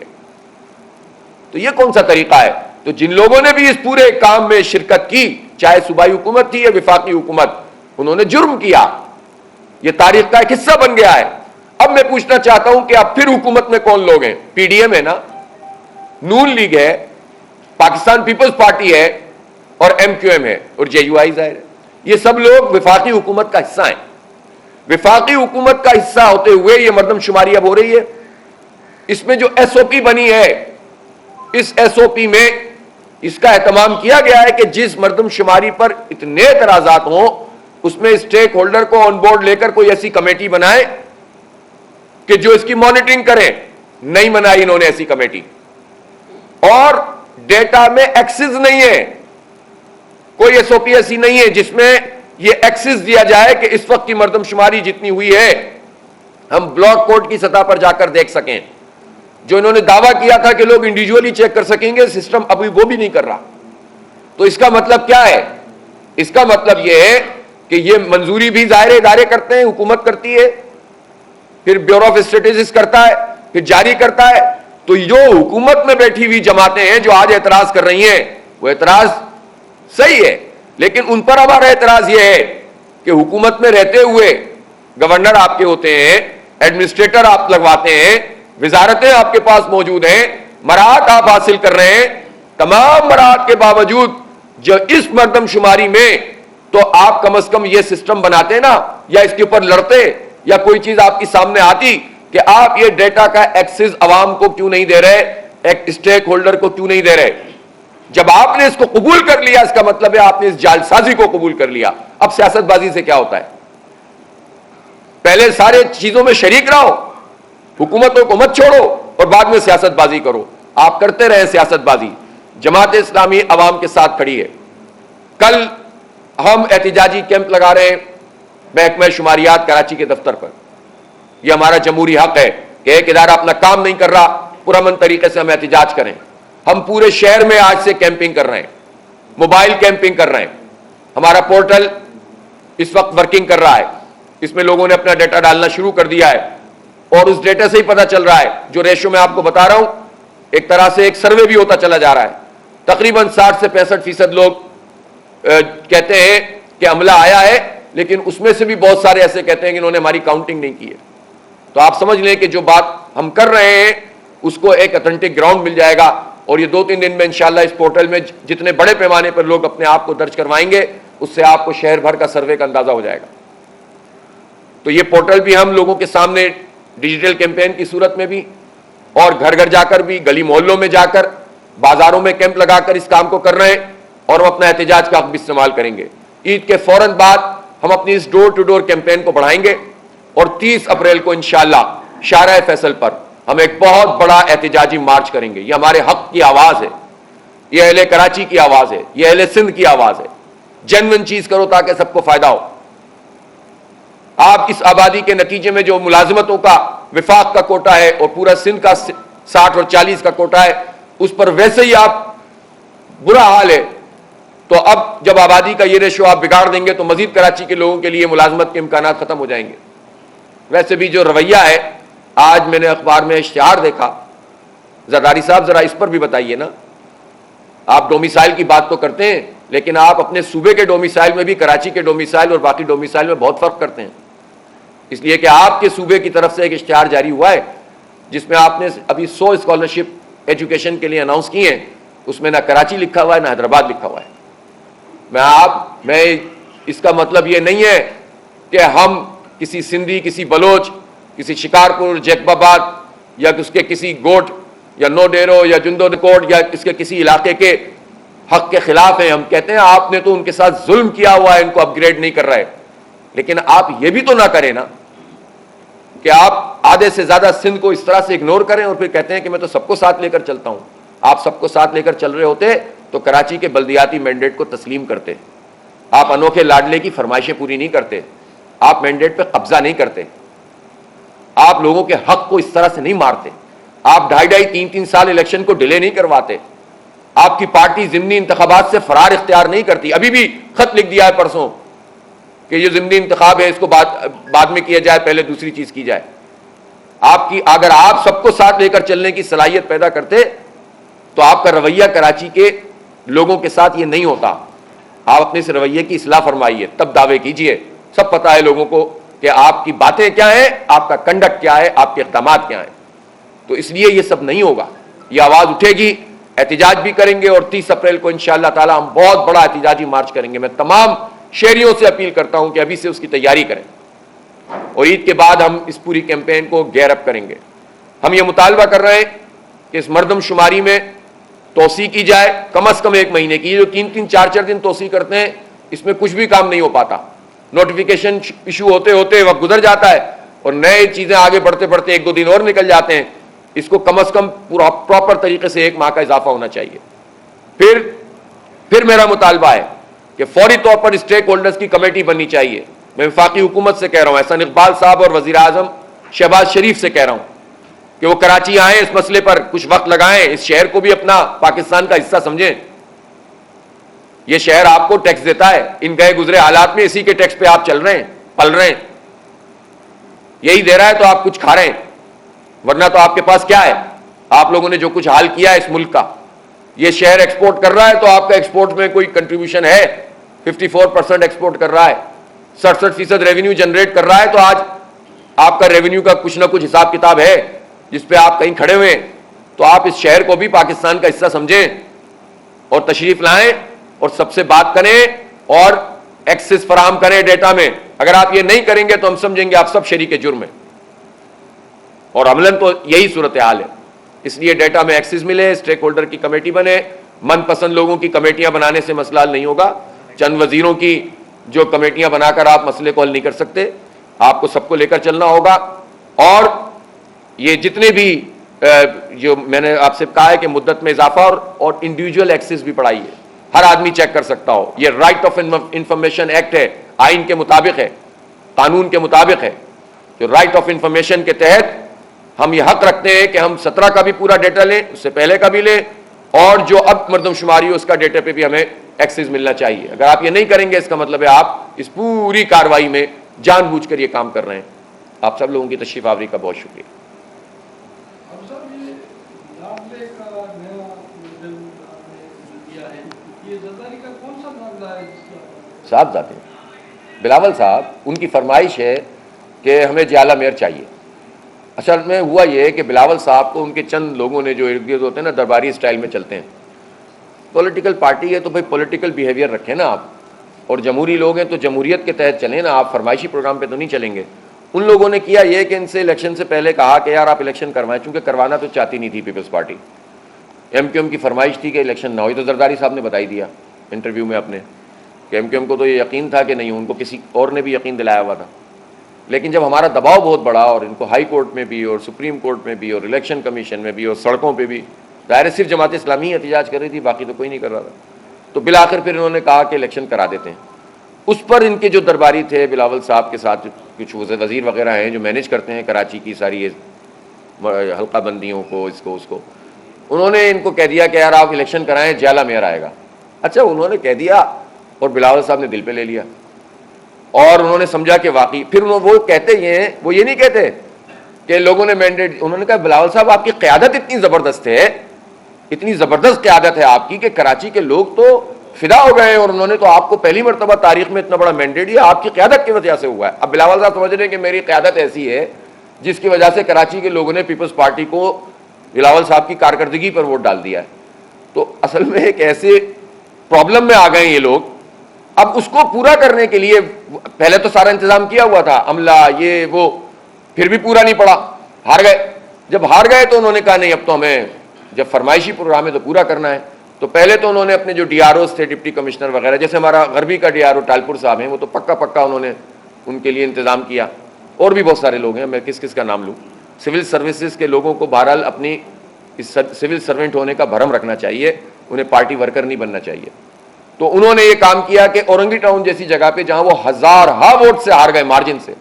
تو یہ کون سا طریقہ ہے؟ تو جن لوگوں نے بھی اس پورے کام میں شرکت کی، چاہے صوبائی حکومت تھی یا وفاقی حکومت، انہوں نے جرم کیا، یہ تاریخ کا ایک حصہ بن گیا ہے۔ اب میں پوچھنا چاہتا ہوں کہ اب پھر حکومت میں کون لوگ ہیں؟ پی ڈی ایم ہے نا، نون لیگ ہے، پاکستان پیپلز پارٹی ہے، اور ایم کیو ایم ہے، اور جے یو آئی ظاہر ہے۔ یہ سب لوگ وفاقی حکومت کا حصہ ہیں۔ وفاقی حکومت کا حصہ ہوتے ہوئے یہ مردم شماری اب ہو رہی ہے۔ اس میں جو ایس او پی بنی ہے، اس ایس او پی میں اس کا اہتمام کیا گیا ہے کہ جس مردم شماری پر اتنے اعتراضات ہوں اس میں اسٹیک ہولڈر کو آن بورڈ لے کر کوئی ایسی کمیٹی بنائے کہ جو اس کی مانیٹرنگ کرے۔ نہیں بنائی انہوں نے ایسی کمیٹی، اور ڈیٹا میں ایکسس نہیں ہے، کوئی ایس او پی ایسی نہیں ہے جس میں یہ ایکسس دیا جائے کہ اس وقت کی مردم شماری جتنی ہوئی ہے ہم بلاک کوڈ کی سطح پر جا کر دیکھ سکیں۔ جو انہوں نے دعویٰ کیا تھا کہ لوگ انڈیویجولی چیک کر سکیں گے، سسٹم ابھی وہ بھی نہیں کر رہا۔ تو اس کا مطلب کیا ہے؟ اس کا مطلب یہ ہے کہ یہ منظوری بھی ظاہر ادارے کرتے ہیں، حکومت کرتی ہے، پھر بیورو آف اسٹیٹسٹکس کرتا ہے، پھر جاری کرتا ہے۔ تو جو حکومت میں بیٹھی ہوئی جماعتیں ہیں جو آج اعتراض کر رہی ہیں، وہ اعتراض صحیح ہے، لیکن ان پر ہمارا اعتراض یہ ہے کہ حکومت میں رہتے ہوئے گورنر آپ کے ہوتے ہیں، ایڈمنسٹریٹر آپ لگواتے ہیں، وزارتیں آپ کے پاس موجود ہیں، مراعات آپ حاصل کر رہے ہیں، تمام مراعات کے باوجود جو اس مردم شماری میں تو آپ کم از کم یہ سسٹم بناتے نا، یا اس کے اوپر لڑتے، یا کوئی چیز آپ کی سامنے آتی کہ آپ یہ ڈیٹا کا ایکسس عوام کو کیوں نہیں دے رہے، ایک اسٹیک ہولڈر کو کیوں نہیں دے رہے۔ جب آپ نے اس کو قبول کر لیا، اس کا مطلب ہے آپ نے اس جعل سازی کو قبول کر لیا۔ اب سیاست بازی سے کیا ہوتا ہے؟ پہلے سارے چیزوں میں شریک رہو، حکومتوں کو مت چھوڑو، اور بعد میں سیاست بازی کرو۔ آپ کرتے رہے سیاست بازی۔ جماعت اسلامی عوام کے ساتھ کھڑی ہے۔ کل ہم احتجاجی کیمپ لگا رہے ہیں محکمہ شماریات کراچی کے دفتر پر۔ یہ ہمارا جمہوری حق ہے کہ ایک ادارہ اپنا کام نہیں کر رہا، پرامن طریقے سے ہم احتجاج کریں۔ ہم پورے شہر میں آج سے کیمپنگ کر رہے ہیں، موبائل کیمپنگ کر رہے ہیں۔ ہمارا پورٹل اس وقت ورکنگ کر رہا ہے، اس میں لوگوں نے اپنا ڈیٹا ڈالنا شروع کر دیا ہے، اور اس ڈیٹا سے ہی پتہ چل رہا ہے، جو ریشو میں آپ کو بتا رہا ہوں، ایک طرح سے ایک سروے بھی ہوتا چلا جا رہا ہے۔ تقریباً 60 سے 65% لوگ کہتے ہیں کہ عملہ آیا ہے، لیکن اس میں سے بھی بہت سارے ایسے کہتے ہیں کہ انہوں نے ہماری کاؤنٹنگ نہیں کی ہے۔ تو آپ سمجھ لیں کہ جو بات ہم کر رہے ہیں اس کو ایک اتھینٹک گراؤنڈ مل جائے گا، اور یہ 2-3 دن میں انشاءاللہ اس پورٹل میں جتنے بڑے پیمانے پر لوگ اپنے آپ کو درج کروائیں گے، اس سے آپ کو شہر بھر کا سروے کا اندازہ ہو جائے گا۔ تو یہ پورٹل بھی ہم لوگوں کے سامنے ڈیجیٹل کیمپین کی صورت میں بھی، اور گھر گھر جا کر بھی، گلی محلوں میں جا کر بازاروں میں کیمپ لگا کر اس کام کو کر رہے ہیں اور ہم اپنا احتجاج کا حق بھی استعمال کریں گے. عید کے فوراً بعد ہم اپنی اس ڈور ٹو ڈور کیمپین کو بڑھائیں گے اور 30 اپریل کو انشاءاللہ شارع فیصل پر ہم ایک بہت بڑا احتجاجی مارچ کریں گے. یہ ہمارے حق کی آواز ہے, یہ اہل کراچی کی آواز ہے, یہ اہل سندھ کی آواز ہے. جینوئن چیز کرو تاکہ سب کو فائدہ ہو. آپ اس آبادی کے نتیجے میں جو ملازمتوں کا وفاق کا کوٹا ہے اور پورا سندھ کا 60 اور 40 کا کوٹا ہے, اس پر ویسے ہی آپ برا حال ہے. تو اب جب آبادی کا یہ ریشو آپ بگاڑ دیں گے تو مزید کراچی کے لوگوں کے لیے ملازمت کے امکانات ختم ہو جائیں گے. ویسے بھی جو رویہ ہے, آج میں نے اخبار میں اشتہار دیکھا, زرداری صاحب ذرا اس پر بھی بتائیے نا. آپ ڈومیسائل کی بات تو کرتے ہیں, لیکن آپ اپنے صوبے کے ڈومیسائل میں بھی کراچی کے ڈومیسائل اور باقی ڈومیسائل میں بہت فرق کرتے ہیں. اس لیے کہ آپ کے صوبے کی طرف سے ایک اشتہار جاری ہوا ہے جس میں آپ نے ابھی 100 اسکالرشپ ایجوکیشن کے لیے اناؤنس کی ہیں. اس میں نہ کراچی لکھا ہوا ہے نہ حیدرآباد لکھا ہوا ہے. میں اس کا مطلب یہ نہیں ہے کہ ہم کسی سندھی, کسی بلوچ, کسی شکارپور, جیکب آباد یا اس کے کسی گوٹ یا نو ڈیرو یا جندو کوٹ یا اس کے کسی علاقے کے حق کے خلاف ہیں. ہم کہتے ہیں آپ نے تو ان کے ساتھ ظلم کیا ہوا ہے, ان کو اپ گریڈ نہیں کر رہے. لیکن آپ یہ بھی تو نہ کریں نا کہ آپ آدھے سے زیادہ سندھ کو اس طرح سے اگنور کریں اور پھر کہتے ہیں کہ میں تو سب کو ساتھ لے کر چلتا ہوں. آپ سب کو ساتھ لے کر چل رہے ہوتے تو کراچی کے بلدیاتی مینڈیٹ کو تسلیم کرتے. آپ انوکھے لاڈلے کی فرمائشیں پوری نہیں کرتے, آپ مینڈیٹ پہ قبضہ نہیں کرتے, آپ لوگوں کے حق کو اس طرح سے نہیں مارتے, آپ 2.5-3 سال الیکشن کو ڈیلے نہیں کرواتے, آپ کی پارٹی ضمنی انتخابات سے فرار اختیار نہیں کرتی. ابھی بھی خط لکھ دیا ہے پرسوں کہ یہ ضمنی انتخاب ہے, اس کو بعد میں کیا جائے, پہلے دوسری چیز کی جائے. اگر آپ سب کو ساتھ لے کر چلنے کی صلاحیت پیدا کرتے تو آپ کا رویہ کراچی کے لوگوں کے ساتھ یہ نہیں ہوتا. آپ اپنے اس رویے کی اصلاح فرمائیے, تب دعوے کیجئے. سب پتہ ہے لوگوں کو کہ آپ کی باتیں کیا ہیں, آپ کا کنڈکٹ کیا ہے, آپ کے اقدامات کیا ہیں. تو اس لیے یہ سب نہیں ہوگا. یہ آواز اٹھے گی, احتجاج بھی کریں گے اور 30 اپریل کو انشاءاللہ تعالی ہم بہت بڑا احتجاجی مارچ کریں گے. میں تمام شہریوں سے اپیل کرتا ہوں کہ ابھی سے اس کی تیاری کریں اور عید کے بعد ہم اس پوری کیمپین کو گیئر اپ کریں گے. ہم یہ مطالبہ کر رہے ہیں کہ اس مردم شماری میں توسیع کی جائے, کم از کم 1 مہینے کی. یہ جو 3-3 4-4 دن توسیع کرتے ہیں اس میں کچھ بھی کام نہیں ہو پاتا. نوٹیفیکیشن ایشو ہوتے ہوتے وقت گزر جاتا ہے اور نئے چیزیں آگے بڑھتے بڑھتے 1-2 دن اور نکل جاتے ہیں. اس کو کم از کم پراپر طریقے سے 1 ماہ کا اضافہ ہونا چاہیے. پھر میرا مطالبہ ہے کہ فوری طور پر اسٹیک ہولڈرز کی کمیٹی بننی چاہیے. میں وفاقی حکومت سے کہہ رہا ہوں, احسن اقبال صاحب اور وزیر اعظم شہباز شریف سے کہہ رہا ہوں کہ وہ کراچی آئیں, اس مسئلے پر کچھ وقت لگائیں, اس شہر کو بھی اپنا پاکستان کا حصہ سمجھیں. یہ شہر آپ کو ٹیکس دیتا ہے, ان گئے گزرے حالات میں اسی کے ٹیکس پہ آپ چل رہے ہیں, پل رہے ہیں. یہی دے رہا ہے تو آپ کچھ کھا رہے ہیں, ورنہ تو آپ کے پاس کیا ہے؟ آپ لوگوں نے جو کچھ حال کیا ہے اس ملک کا, یہ شہر ایکسپورٹ کر رہا ہے تو آپ کا ایکسپورٹ میں کوئی کنٹریبیوشن ہے؟ 54% ایکسپورٹ کر رہا ہے, 67% ریونیو جنریٹ کر رہا ہے. تو آج آپ کا ریونیو کا کچھ نہ کچھ حساب کتاب ہے جس پہ آپ کہیں کھڑے ہوئے. تو آپ اس شہر کو بھی پاکستان کا حصہ سمجھیں اور تشریف لائیں اور سب سے بات کریں اور ایکسس فراہم کریں ڈیٹا میں. اگر آپ یہ نہیں کریں گے تو ہم سمجھیں گے آپ سب شریک جرم ہیں, اور عملاً تو یہی صورتحال ہے. اس لیے ڈیٹا میں ایکسس ملے, اسٹیک ہولڈر کی کمیٹی بنے. من پسند لوگوں کی کمیٹیاں بنانے سے مسئلہ حل نہیں ہوگا, چند وزیروں کی جو کمیٹیاں بنا کر آپ مسئلے کو حل نہیں کر سکتے. آپ کو سب کو لے کر چلنا ہوگا. اور یہ جتنے بھی جو میں نے آپ سے کہا ہے کہ مدت میں اضافہ اور انڈیویجول ایکسس بھی پڑھائیے, ہر آدمی چیک کر سکتا ہو. یہ رائٹ آف انفارمیشن ایکٹ ہے, آئین کے مطابق ہے, قانون کے مطابق ہے. جو رائٹ آف انفارمیشن کے تحت ہم یہ حق رکھتے ہیں کہ ہم 17 کا بھی پورا ڈیٹا لیں, اس سے پہلے کا بھی لیں, اور جو اب مردم شماری ہو اس کا ڈیٹا پہ بھی ہمیں ایکسس ملنا چاہیے. اگر آپ یہ نہیں کریں گے اس کا مطلب ہے آپ اس پوری کارروائی میں جان بوجھ کر یہ کام کر رہے ہیں. آپ سب لوگوں کی تشریف آوری کا بہت شکریہ. صاحب ذاتے بلاول صاحب, ان کی فرمائش ہے کہ ہمیں جیالہ میئر چاہیے. اصل میں ہوا یہ ہے کہ بلاول صاحب کو ان کے چند لوگوں نے جو ارد گرد ہوتے ہیں نا درباری اسٹائل میں چلتے ہیں. پولیٹیکل پارٹی ہے تو بھائی پولیٹیکل بیہیویئر رکھیں نا آپ, اور جمہوری لوگ ہیں تو جمہوریت کے تحت چلیں نا آپ, فرمائشی پروگرام پہ تو نہیں چلیں گے. ان لوگوں نے کیا یہ کہ ان سے الیکشن سے پہلے کہا کہ یار آپ الیکشن کروائیں, چونکہ کروانا تو چاہتی نہیں تھی peoples party. M Q M کی فرمائش تھی کہ الیکشن نہ ہوئی، تو زرداری صاحب نے بتائی دیا انٹرویو میں اپنے کہ ایم کیو ایم کو تو یہ یقین تھا کہ نہیں، ان کو کسی اور نے بھی یقین دلایا ہوا تھا، لیکن جب ہمارا دباؤ بہت بڑا اور ان کو ہائی کورٹ میں بھی اور سپریم کورٹ میں بھی اور الیکشن کمیشن میں بھی اور سڑکوں پہ بھی، ظاہر صرف جماعت اسلامی ہی احتجاج کر رہی تھی، باقی تو کوئی نہیں کر رہا تھا، تو بالآخر پھر انہوں نے کہا کہ الیکشن کرا دیتے ہیں۔ اس پر ان کے جو درباری تھے بلاول صاحب کے ساتھ کچھ وزیر وغیرہ ہیں جو مینیج کرتے ہیں کراچی کی ساری حلقہ بندیوں کو، اس کو انہوں نے ان کو کہہ دیا کہ یار آپ الیکشن کرائیں، جیالہ میئر آئے گا۔ اچھا انہوں نے کہہ دیا اور بلاول صاحب نے دل پہ لے لیا، اور انہوں نے سمجھا کہ واقعی پھر وہ کہتے یہ ہیں، وہ یہ نہیں کہتے کہ لوگوں نے مینڈیٹ، انہوں نے کہا بلاول صاحب آپ کی قیادت اتنی زبردست ہے، اتنی زبردست قیادت ہے آپ کی کہ کراچی کے لوگ تو فدا ہو گئے، اور انہوں نے تو آپ کو پہلی مرتبہ تاریخ میں اتنا بڑا مینڈیٹ یہ آپ کی قیادت کی وجہ سے ہوا ہے۔ اب بلاول صاحب سمجھ رہے ہیں کہ میری قیادت ایسی ہے جس کی وجہ سے کراچی کے لوگوں نے پیپلز پارٹی کو بلاول صاحب کی کارکردگی پر ووٹ ڈال دیا ہے۔ تو اصل میں ایک ایسے پرابلم میں آ گئے یہ لوگ، اب اس کو پورا کرنے کے لیے پہلے تو سارا انتظام کیا ہوا تھا، عملہ یہ وہ، پھر بھی پورا نہیں پڑا، ہار گئے۔ جب ہار گئے تو انہوں نے کہا نہیں اب تو ہمیں، جب فرمائشی پروگرام ہے تو پورا کرنا ہے، تو پہلے تو انہوں نے اپنے جو ڈی آر اوز تھے، ڈپٹی کمشنر وغیرہ، جیسے ہمارا غربی کا ڈی آر او ٹالپور صاحب ہیں، وہ تو پکا انہوں نے ان کے لیے انتظام کیا، اور بھی بہت سارے لوگ ہیں، میں کس کا نام لوں۔ سول سروسز کے لوگوں کو بہرحال اپنی سول سرونٹ ہونے کا بھرم رکھنا چاہیے، انہیں پارٹی ورکر نہیں بننا چاہیے۔ تو انہوں نے یہ کام کیا کہ اورنگی ٹاؤن جیسی جگہ پہ جہاں وہ ہزارہا ووٹ سے ہار گئے مارجن سے،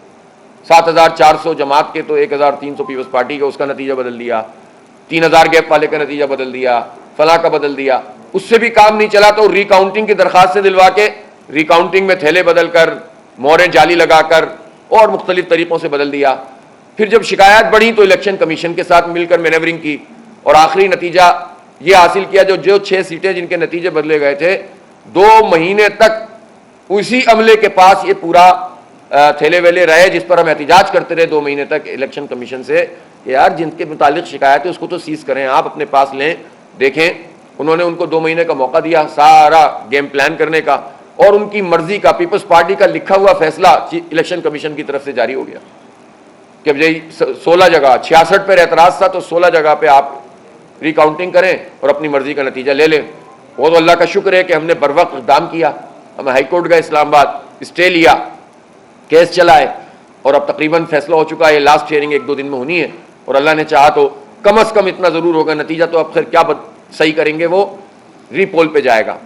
7400 جماعت کے تو 1300 پیپلز پارٹی کا، اس کا نتیجہ بدل دیا، 3000 گیپ والے کا نتیجہ بدل دیا، فلاں کا بدل دیا، اس سے بھی کام نہیں چلا تو ری کاؤنٹنگ کی درخواست سے دلوا کے ری کاؤنٹنگ میں تھیلے بدل کر، موریں جعلی لگا کر اور مختلف طریقوں سے بدل دیا۔ پھر جب شکایات بڑھی تو الیکشن کمیشن کے ساتھ مل کر مینیورنگ کی، اور آخری نتیجہ یہ حاصل کیا جو 6 سیٹیں جن کے نتیجے بدلے گئے تھے، 2 مہینے تک اسی عملے کے پاس یہ پورا تھیلے ویلے رہے، جس پر ہم احتجاج کرتے رہے 2 مہینے تک الیکشن کمیشن سے، یار جن کے متعلق شکایت ہے اس کو تو سیز کریں، آپ اپنے پاس لیں، دیکھیں۔ انہوں نے ان کو 2 مہینے کا موقع دیا سارا گیم پلان کرنے کا، اور ان کی مرضی کا پیپلز پارٹی کا لکھا ہوا فیصلہ الیکشن کمیشن کی طرف سے جاری ہو گیا کہ اب یہی 16 جگہ 66 پر اعتراض تھا تو 16 جگہ پہ آپ ری کاؤنٹنگ کریں اور اپنی مرضی کا نتیجہ لے لیں۔ وہ تو اللہ کا شکر ہے کہ ہم نے بر وقت اقدام کیا، ہم ہائی کورٹ گئے اسلام آباد، اسٹے لیا، کیس چلائے، اور اب تقریباً فیصلہ ہو چکا ہے، لاسٹ ہیئرنگ 1-2 دن میں ہونی ہے، اور اللہ نے چاہا تو کم از کم اتنا ضرور ہوگا نتیجہ تو اب پھر کیا صحیح کریں گے، وہ ری پول پہ جائے گا۔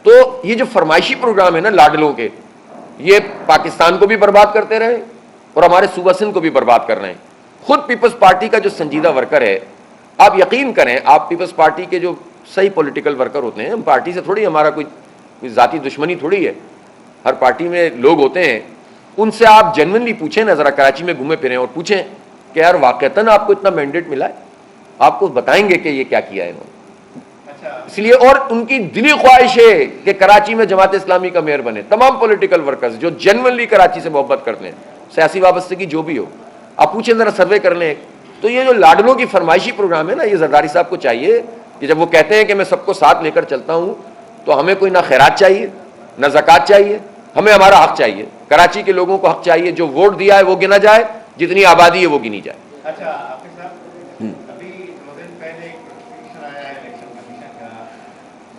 تو یہ جو فرمائشی پروگرام ہے نا لاڈلوں کے، یہ پاکستان کو بھی برباد کرتے رہے اور ہمارے صوبہ سندھ کو بھی برباد کر رہے ہیں۔ خود پیپلز پارٹی کا جو سنجیدہ ورکر ہے، آپ یقین کریں، آپ پیپلز پارٹی کے جو صحیح پولیٹیکل ورکر ہوتے ہیں، ہم پارٹی سے تھوڑی، ہمارا کوئی ذاتی دشمنی تھوڑی ہے، ہر پارٹی میں لوگ ہوتے ہیں، ان سے آپ جنونلی پوچھیں نا، ذرا کراچی میں گھومے پھریں اور پوچھیں کہ یار واقعتاً آپ کو اتنا مینڈیٹ ملا ہے، آپ کو بتائیں گے کہ یہ کیا کیا ہے انہوں نے۔ اس لیے اور ان کی دلی خواہش ہے کہ کراچی میں جماعت اسلامی کا میئر بنے، تمام پولیٹیکل ورکرز جو جنونلی کراچی سے محبت کرتے ہیں، سیاسی وابستگی جو بھی ہو، آپ پوچھیں ذرا، سروے کر لیں۔ تو یہ جو لاڈلوں کی فرمائشی پروگرام ہے نا، یہ زرداری صاحب کو چاہیے کہ جب وہ کہتے ہیں کہ میں سب کو ساتھ لے کر چلتا ہوں، تو ہمیں کوئی نہ خیرات چاہیے نہ زکوٰۃ چاہیے، ہمیں ہمارا حق چاہیے، کراچی کے لوگوں کو حق چاہیے، جو ووٹ دیا ہے وہ گنا جائے، جتنی آبادی ہے وہ گنی جائے۔ اچھا حافظ صاحب، ابھی 2 دن پہلے ایک نوٹیفکیشن آیا ہے الیکشن کمیشن کا،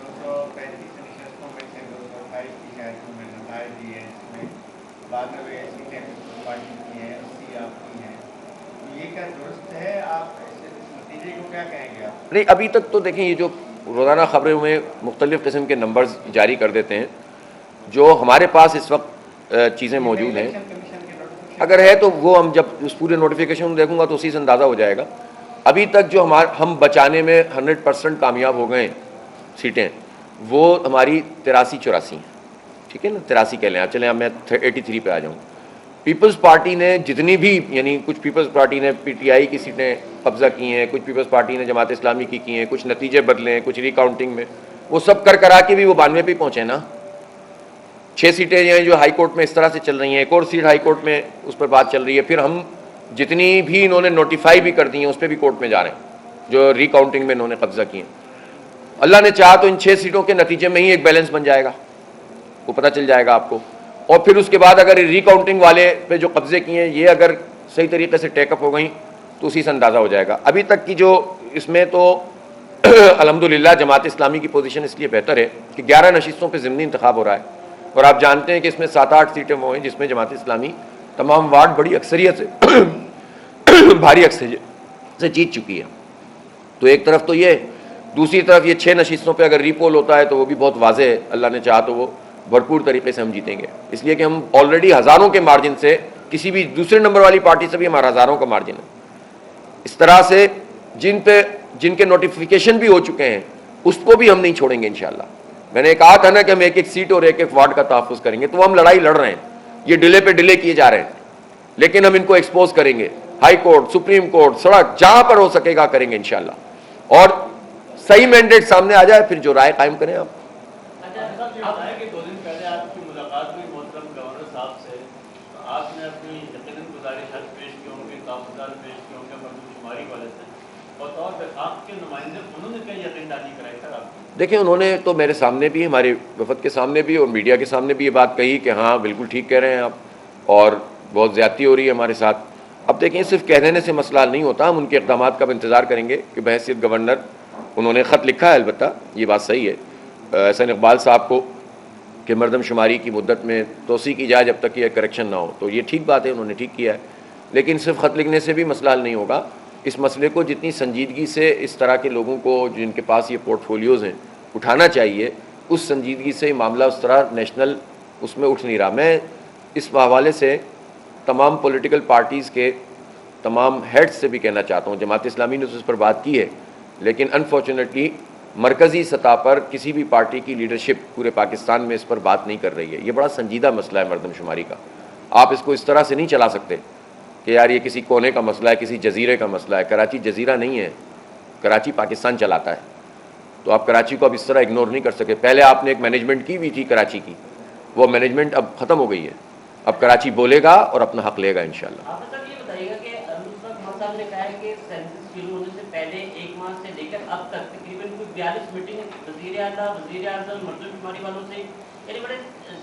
235 نشستوں میں سے 228 کی شاید میں نتائج دیے ہیں، اس میں 92 سیٹیں پارٹی کی ہیں، 80 آپ کی ہیں، یہ کیا درست ہے؟ آپ اس نتیجے کو کیا کہیں گے آپ؟ نہیں، ابھی تک تو دیکھیں، یہ جو روزانہ خبروں میں مختلف قسم کے نمبرز جاری کر دیتے ہیں، جو ہمارے پاس اس وقت چیزیں موجود ہیں، اگر ہے تو وہ ہم جب اس پورے نوٹیفیکیشن دیکھوں گا تو اسی سے اندازہ ہو جائے گا۔ ابھی تک جو ہم بچانے میں 100% کامیاب ہو گئے سیٹیں، وہ ہماری 83-84 ہیں، ٹھیک ہے نا، 83 کہہ لیں آپ، چلیں اب میں 83 پہ آ جاؤں۔ پیپلز پارٹی نے جتنی بھی، یعنی کچھ پیپلز پارٹی نے پی ٹی آئی کی سیٹیں قبضہ کی ہیں، کچھ پیپلز پارٹی نے جماعت اسلامی کی ہیں، کچھ نتیجے بدلے ہیں، کچھ ری کاؤنٹنگ میں، وہ سب کرا کے بھی وہ 92 پہ پہنچے نا۔ 6 سیٹیں جو ہائی کورٹ میں اس طرح سے چل رہی ہیں، ایک اور سیٹ ہائی کورٹ میں اس پر بات چل رہی ہے، پھر ہم جتنی بھی انہوں نے نوٹیفائی بھی کر دی ہیں اس پہ بھی کورٹ میں جا رہے ہیں، جو ری کاؤنٹنگ میں انہوں نے قبضہ کی ہیں۔ اللہ نے چاہا تو ان 6 سیٹوں کے نتیجے میں ہی ایک بیلنس بن جائے گا، وہ پتہ چل جائے گا آپ کو، اور پھر اس کے بعد اگر ری کاؤنٹنگ والے پہ جو قبضے کیے ہیں یہ اگر صحیح طریقے سے ٹیک اپ ہو گئیں تو اسی سے اندازہ ہو جائے گا۔ ابھی تک کی جو اس میں تو الحمدللہ جماعت اسلامی کی پوزیشن اس لیے بہتر ہے کہ 11 نشستوں پہ ضمنی انتخاب ہو رہا ہے، اور آپ جانتے ہیں کہ اس میں 7-8 سیٹیں وہ ہیں جس میں جماعت اسلامی تمام وارڈ بڑی اکثریت سے بھاری اکثریت سے جیت چکی ہے۔ تو ایک طرف تو یہ، دوسری طرف یہ 6 نشستوں پہ اگر ری پول ہوتا ہے تو وہ بھی بہت واضح ہے، اللہ نے چاہا تو وہ بھرپور طریقے سے ہم جیتیں گے، اس لیے کہ ہم آلریڈی ہزاروں کے مارجن سے، کسی بھی دوسرے نمبر والی پارٹی سے بھی ہمارا ہزاروں کا مارجن ہے۔ اس طرح سے جن کے نوٹیفیکیشن بھی ہو چکے ہیں اس کو بھی ہم نہیں چھوڑیں گے انشاءاللہ۔ میں نے کہا تھا نا کہ ہم ایک ایک سیٹ اور ایک ایک وارڈ کا تحفظ کریں گے، تو ہم لڑائی لڑ رہے ہیں، یہ ڈیلے پہ ڈیلے کیے جا رہے ہیں، لیکن ہم ان کو ایکسپوز کریں گے، ہائی کورٹ، سپریم کورٹ، سڑک، جہاں پر ہو سکے گا کریں گے انشاءاللہ، اور صحیح مینڈیٹ سامنے آ جائے پھر جو رائے قائم کریں آپ۔ اب ہے کہ 2 دن پہلے آپ کی ملاقات ہوئی محترم گورنر صاحب سے، آپ نے اپنی یقیناً گزارشات پیش کی ہوں گی، تحفظات پیش کی ہوں گے مردم شماری والے سے، اور طور وفاق کے نمائندے انہوں نے کیا یقین دہانی کرائی سر آپ کو؟ دیکھیں انہوں نے تو میرے سامنے بھی، ہمارے وفد کے سامنے بھی اور میڈیا کے سامنے بھی یہ بات کہی کہ ہاں بالکل ٹھیک کہہ رہے ہیں آپ، اور بہت زیادتی ہو رہی ہے ہمارے ساتھ۔ اب دیکھیں صرف کہہ دینے سے مسئلہ حل نہیں ہوتا، ہم ان کے اقدامات کا انتظار کریں گے کہ بحیثیت گورنر انہوں نے خط لکھا ہے، البتہ یہ بات صحیح ہے احسن اقبال صاحب کو کہ مردم شماری کی مدت میں توسیع کی جائے جب تک یہ کریکشن نہ ہو، تو یہ ٹھیک بات ہے، انہوں نے ٹھیک کیا ہے، لیکن صرف خط لکھنے سے بھی مسئلہ حل نہیں ہوگا۔ اس مسئلے کو جتنی سنجیدگی سے اس طرح کے لوگوں کو جن کے پاس یہ پورٹ فولیوز ہیں اٹھانا چاہیے، اس سنجیدگی سے معاملہ اس طرح نیشنل اس میں اٹھ نہیں رہا۔ میں اس حوالے سے تمام پولیٹیکل پارٹیز کے تمام ہیڈز سے بھی کہنا چاہتا ہوں، جماعت اسلامی نے تو اس پر بات کی ہے، لیکن انفارچونیٹلی مرکزی سطح پر کسی بھی پارٹی کی لیڈرشپ پورے پاکستان میں اس پر بات نہیں کر رہی ہے۔ یہ بڑا سنجیدہ مسئلہ ہے مردم شماری کا، آپ اس کو اس طرح سے نہیں چلا سکتے کہ یار یہ کسی کونے کا مسئلہ ہے، کسی جزیرے کا مسئلہ ہے۔ کراچی جزیرہ نہیں ہے، کراچی پاکستان چلاتا ہے، تو آپ کراچی کو اب اس طرح اگنور نہیں کر سکے۔ پہلے آپ نے ایک مینجمنٹ کی ہوئی تھی کراچی کی، وہ مینجمنٹ اب ختم ہو گئی ہے، اب کراچی بولے گا اور اپنا حق لے گا انشاءاللہ۔ آپ سر یہ بتائیے گا کہ نصرت خان صاحب نے کہا ہے کہ سینسس شروع ہونے سے پہلے 1 ماہ سے لے کر اب تک تقریباً کوئی 42 میٹنگ وزیر اعلیٰ، وزیر اعظم، مردم شماری والوں سے، یعنی بڑے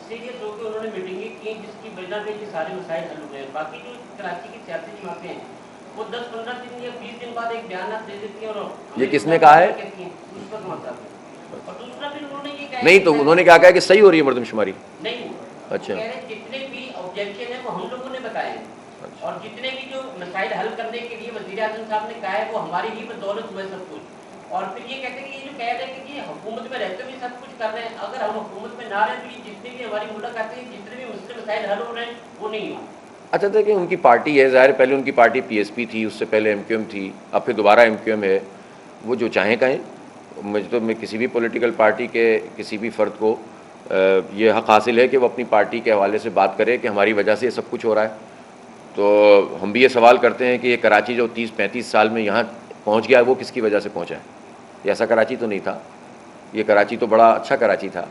سیریس ہو کے انہوں نے میٹنگیں کی جس کی وجہ سے یہ سارے مسائل حل ہوئے ہیں۔ باقی جو کراچی کی سیاسی جماعتیں ہیں وہ 10-15 دن یا 20 دن بعد ایک بیانات دے دیتی ہیں، اور یہ کس نے کہا ہے؟ نصرت خان صاحب نے، اور دوسرا پھر انہوں نے یہ کہا نہیں تو انہوں نے کیا کہا کہ صحیح ہو رہی ہے مردم شماری؟ نہیں، اچھا، کہہ رہے ہیں جتنے بھی آبجیکشن ہیں وہ ہم لوگوں نے بتائے ہیں، اور جتنے بھی جو مسائل حل کرنے کے لیے وزیر اعظم صاحب نے کہا ہے وہ ہماری ہی بدولت ہوئے سب کچھ۔ اور پھر یہ کہتے ہیں کہ یہ جو کہہ رہے ہیں کہ یہ حکومت میں رہتے ہوئے سب کچھ کر رہے ہیں، اگر ہم حکومت میں نہ رہیں تو یہ جتنی بھی ہماری ملاقاتیں ہیں، جتنے بھی مسئلے مسائل حل ہو رہے ہیں وہ نہیں ہوں۔ اچھا دیکھیں ان کی پارٹی ہے، ظاہر پہلے ان کی پارٹی پی ایس پی تھی، اس سے پہلے ایم کیو ایم تھی، اب پھر دوبارہ ایم کیو ایم ہے، وہ جو چاہیں کہیں۔ مجھے تو میں کسی بھی پولیٹیکل پارٹی کے کسی بھی فرد کو یہ حق حاصل ہے کہ وہ اپنی پارٹی کے حوالے سے بات کرے کہ ہماری وجہ سے یہ سب کچھ ہو رہا ہے۔ تو ہم بھی یہ سوال کرتے ہیں کہ یہ کراچی جو 30-35 سال میں یہاں پہنچ گیا ہے وہ کس کی وجہ سے پہنچا ہے؟ یہ ایسا کراچی تو نہیں تھا، یہ کراچی تو بڑا اچھا کراچی تھا،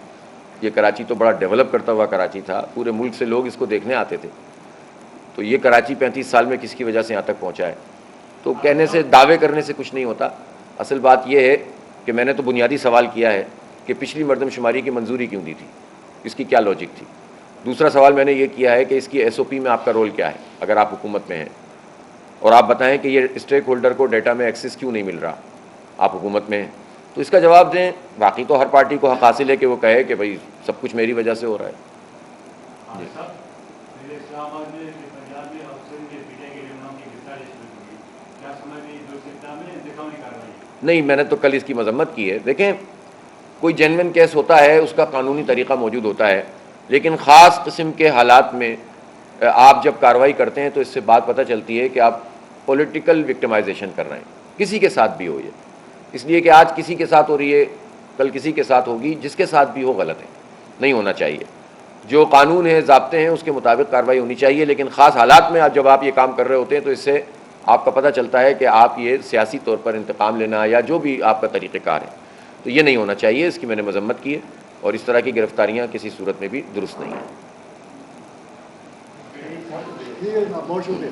یہ کراچی تو بڑا ڈیولپ کرتا ہوا کراچی تھا، پورے ملک سے لوگ اس کو دیکھنے آتے تھے۔ تو یہ کراچی 35 سال میں کس کی وجہ سے یہاں تک پہنچا ہے؟ تو کہنے سے، دعوے کرنے سے کچھ نہیں ہوتا۔ اصل بات یہ ہے کہ میں نے تو بنیادی سوال کیا ہے کہ پچھلی مردم شماری کی منظوری کیوں دی تھی، اس کی کیا لاجک تھی؟ دوسرا سوال میں نے یہ کیا ہے کہ اس کی ایس او پی میں آپ کا رول کیا ہے اگر آپ حکومت میں ہیں، اور آپ بتائیں کہ یہ اسٹیک ہولڈر کو ڈیٹا میں ایکسیس کیوں نہیں مل رہا، آپ حکومت میں ہیں تو اس کا جواب دیں۔ باقی تو ہر پارٹی کو حق حاصل ہے کہ وہ کہے کہ بھائی سب کچھ میری وجہ سے ہو رہا ہے۔ نہیں، میں نے تو کل اس کی مذمت کی ہے۔ دیکھیں کوئی جینوئن کیس ہوتا ہے اس کا قانونی طریقہ موجود ہوتا ہے، لیکن خاص قسم کے حالات میں آپ جب کارروائی کرتے ہیں تو اس سے بات پتہ چلتی ہے کہ آپ پولیٹیکل وکٹمائزیشن کر رہے ہیں، کسی کے ساتھ بھی ہو یہ، اس لیے کہ آج کسی کے ساتھ ہو رہی ہے کل کسی کے ساتھ ہوگی، جس کے ساتھ بھی ہو غلط ہے، نہیں ہونا چاہیے۔ جو قانون ہے، ضابطے ہیں، اس کے مطابق کارروائی ہونی چاہیے، لیکن خاص حالات میں جب آپ یہ کام کر رہے ہوتے ہیں تو اس سے آپ کا پتہ چلتا ہے کہ آپ یہ سیاسی طور پر انتقام لینا یا جو بھی آپ کا طریقہ کار ہے، تو یہ نہیں ہونا چاہیے، اس کی میں نے مذمت کی ہے، اور اس طرح کی گرفتاریاں کسی صورت میں بھی درست نہیں ہیں۔ بہت شکریہ۔